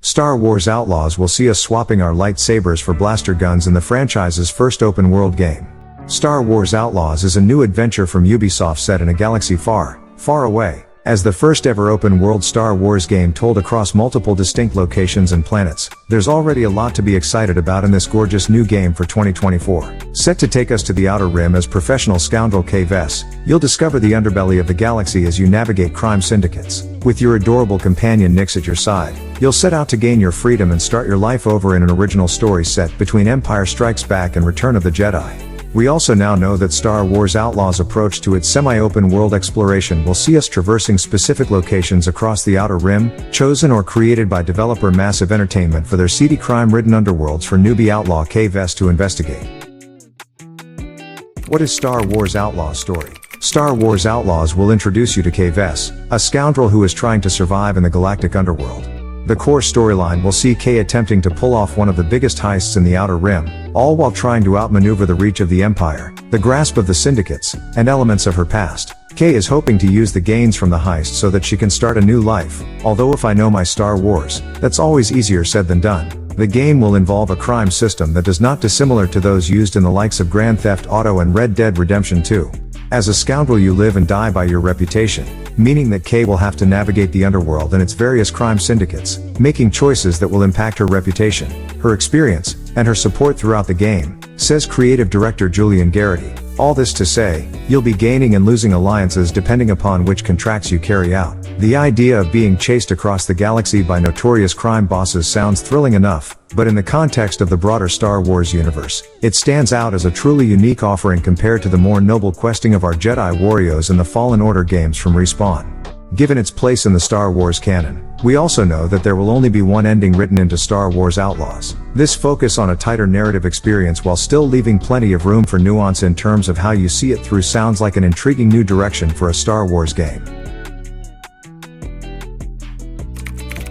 Star Wars Outlaws will see us swapping our lightsabers for blaster guns in the franchise's first open-world game. Star Wars Outlaws is a new adventure from Ubisoft set in a galaxy far, far away. As the first ever open-world Star Wars game told across multiple distinct locations and planets, there's already a lot to be excited about in this gorgeous new game for 2024. Set to take us to the Outer Rim as professional scoundrel Kay Vess, you'll discover the underbelly of the galaxy as you navigate crime syndicates. With your adorable companion Nix at your side, you'll set out to gain your freedom and start your life over in an original story set between Empire Strikes Back and Return of the Jedi. We also now know that Star Wars Outlaws' approach to its semi-open world exploration will see us traversing specific locations across the Outer Rim, chosen or created by developer Massive Entertainment for their seedy crime-ridden underworlds for newbie outlaw Kay Vess to investigate. What is Star Wars Outlaws' story? Star Wars Outlaws will introduce you to Kay Vess, a scoundrel who is trying to survive in the galactic underworld. The core storyline will see Kay attempting to pull off one of the biggest heists in the Outer Rim, all while trying to outmaneuver the reach of the Empire, the grasp of the syndicates, and elements of her past. Kay is hoping to use the gains from the heist so that she can start a new life, although if I know my Star Wars, that's always easier said than done. The game will involve a crime system that does not dissimilar to those used in the likes of Grand Theft Auto and Red Dead Redemption 2. As a scoundrel you live and die by your reputation, meaning that Kay will have to navigate the underworld and its various crime syndicates, making choices that will impact her reputation, her experience, and her support throughout the game, says creative director Julian Garrity. All this to say, you'll be gaining and losing alliances depending upon which contracts you carry out. The idea of being chased across the galaxy by notorious crime bosses sounds thrilling enough, but in the context of the broader Star Wars universe, it stands out as a truly unique offering compared to the more noble questing of our Jedi Warriors and the Fallen Order games from Respawn. Given its place in the Star Wars canon, we also know that there will only be one ending written into Star Wars Outlaws. This focus on a tighter narrative experience while still leaving plenty of room for nuance in terms of how you see it through sounds like an intriguing new direction for a Star Wars game.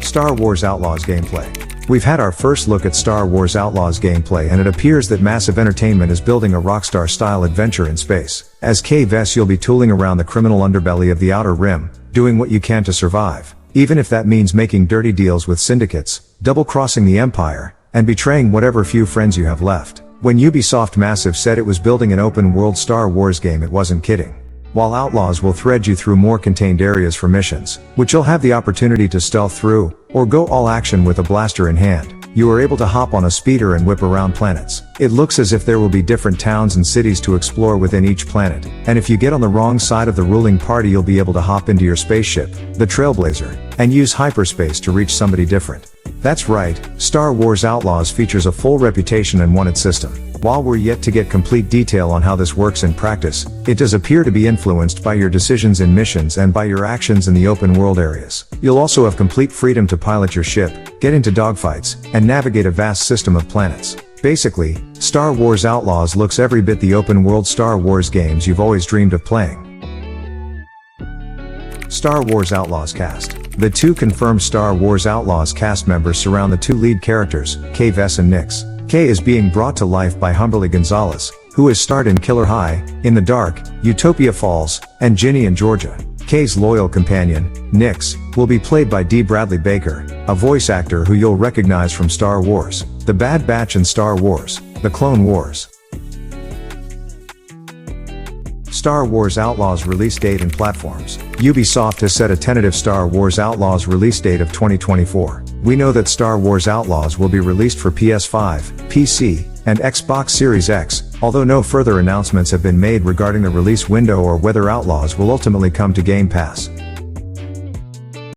Star Wars Outlaws gameplay. We've had our first look at Star Wars Outlaws gameplay and it appears that Massive Entertainment is building a Rockstar-style adventure in space. As Kay Vess you'll be tooling around the criminal underbelly of the Outer Rim, doing what you can to survive, even if that means making dirty deals with syndicates, double-crossing the Empire, and betraying whatever few friends you have left. When Ubisoft Massive said it was building an open-world Star Wars game, it wasn't kidding. While Outlaws will thread you through more contained areas for missions, which you'll have the opportunity to stealth through, or go all action with a blaster in hand, you are able to hop on a speeder and whip around planets. It looks as if there will be different towns and cities to explore within each planet, and if you get on the wrong side of the ruling party you'll be able to hop into your spaceship, the Trailblazer, and use hyperspace to reach somebody different. That's right, Star Wars Outlaws features a full reputation and wanted system. While we're yet to get complete detail on how this works in practice, it does appear to be influenced by your decisions in missions and by your actions in the open world areas. You'll also have complete freedom to pilot your ship, get into dogfights, and navigate a vast system of planets. Basically, Star Wars Outlaws looks every bit the open world Star Wars games you've always dreamed of playing. Star Wars Outlaws cast. The two confirmed Star Wars Outlaws cast members surround the two lead characters, Kay Vess and Nix. Kay is being brought to life by Humberly Gonzalez, who has starred in Killer High, In the Dark, Utopia Falls, and Ginny and Georgia. Kay's loyal companion, Nix, will be played by D. Bradley Baker, a voice actor who you'll recognize from Star Wars, The Bad Batch and Star Wars, The Clone Wars. Star Wars Outlaws release date and platforms. Ubisoft has set a tentative Star Wars Outlaws release date of 2024. We know that Star Wars Outlaws will be released for PS5, PC, and Xbox Series X, although no further announcements have been made regarding the release window or whether Outlaws will ultimately come to Game Pass.